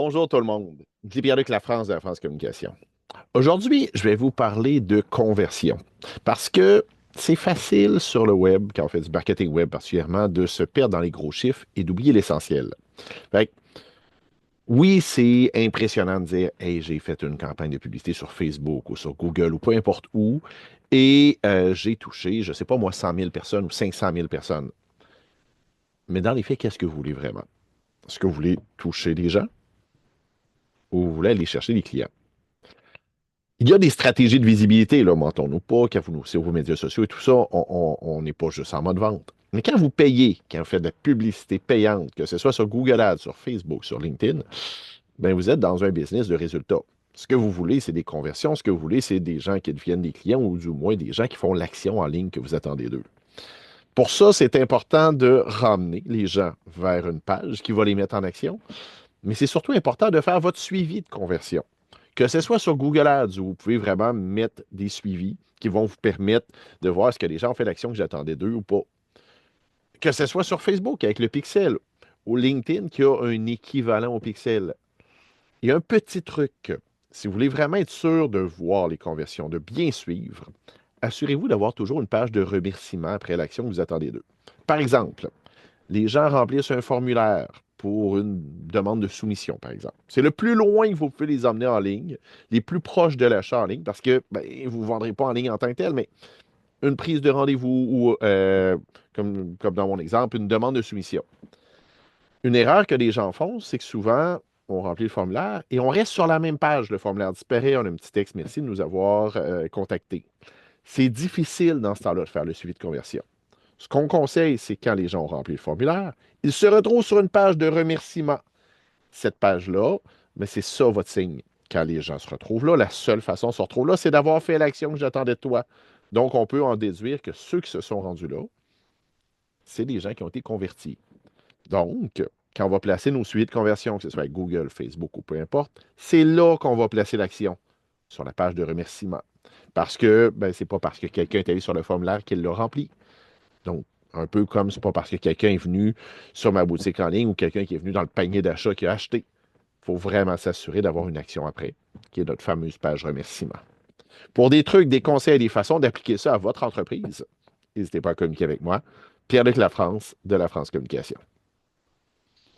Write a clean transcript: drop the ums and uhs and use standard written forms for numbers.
Bonjour tout le monde. Guy Pierre-Luc Lafrance de la France Communication. Aujourd'hui, je vais vous parler de conversion parce que c'est facile sur le web, quand on fait du marketing web particulièrement, de se perdre dans les gros chiffres et d'oublier l'essentiel. Fait que, oui, c'est impressionnant de dire Hey, j'ai fait une campagne de publicité sur Facebook ou sur Google ou peu importe où et j'ai touché, je ne sais pas moi, 100 000 personnes ou 500 000 personnes. Mais dans les faits, qu'est-ce que vous voulez vraiment? Est-ce que vous voulez toucher des gens ou vous voulez aller chercher des clients? Il y a des stratégies de visibilité, là, mentons-nous pas, quand vous sur vos médias sociaux et tout ça, on n'est pas juste en mode vente. Mais quand vous payez, quand vous faites de la publicité payante, que ce soit sur Google Ads, sur Facebook, sur LinkedIn, ben vous êtes dans un business de résultats. Ce que vous voulez, c'est des conversions. Ce que vous voulez, c'est des gens qui deviennent des clients ou du moins des gens qui font l'action en ligne que vous attendez d'eux. Pour ça, c'est important de ramener les gens vers une page qui va les mettre en action, mais c'est surtout important de faire votre suivi de conversion. Que ce soit sur Google Ads, où vous pouvez vraiment mettre des suivis qui vont vous permettre de voir est-ce que les gens ont fait l'action que j'attendais d'eux ou pas. Que ce soit sur Facebook avec le pixel ou LinkedIn qui a un équivalent au pixel. Il y a un petit truc. Si vous voulez vraiment être sûr de voir les conversions, de bien suivre, assurez-vous d'avoir toujours une page de remerciement après l'action que vous attendez d'eux. Par exemple, les gens remplissent un formulaire pour une demande de soumission, par exemple. C'est le plus loin que vous pouvez les emmener en ligne, les plus proches de l'achat en ligne, parce que ben, vous ne vendrez pas en ligne en tant que tel, mais une prise de rendez-vous ou, comme dans mon exemple, une demande de soumission. Une erreur que les gens font, c'est que souvent, on remplit le formulaire et on reste sur la même page. Le formulaire disparaît, on a un petit texte, merci de nous avoir contactés. C'est difficile dans ce temps-là de faire le suivi de conversion. Ce qu'on conseille, c'est quand les gens ont rempli le formulaire, ils se retrouvent sur une page de remerciement. Cette page-là, mais c'est ça votre signe. Quand les gens se retrouvent là, la seule façon de se retrouver là, c'est d'avoir fait l'action que j'attendais de toi. Donc, on peut en déduire que ceux qui se sont rendus là, c'est des gens qui ont été convertis. Donc, quand on va placer nos suivis de conversion, que ce soit avec Google, Facebook ou peu importe, c'est là qu'on va placer l'action, sur la page de remerciement. Parce que ben, c'est pas parce que quelqu'un est allé sur le formulaire qu'il l'a rempli. Donc, un peu comme c'est pas parce que quelqu'un est venu sur ma boutique en ligne ou quelqu'un qui est venu dans le panier d'achat qui a acheté. Il faut vraiment s'assurer d'avoir une action après, qui est notre fameuse page remerciement. Pour des trucs, des conseils, des façons d'appliquer ça à votre entreprise, n'hésitez pas à communiquer avec moi. Pierre-Luc Lafrance de La France Communication.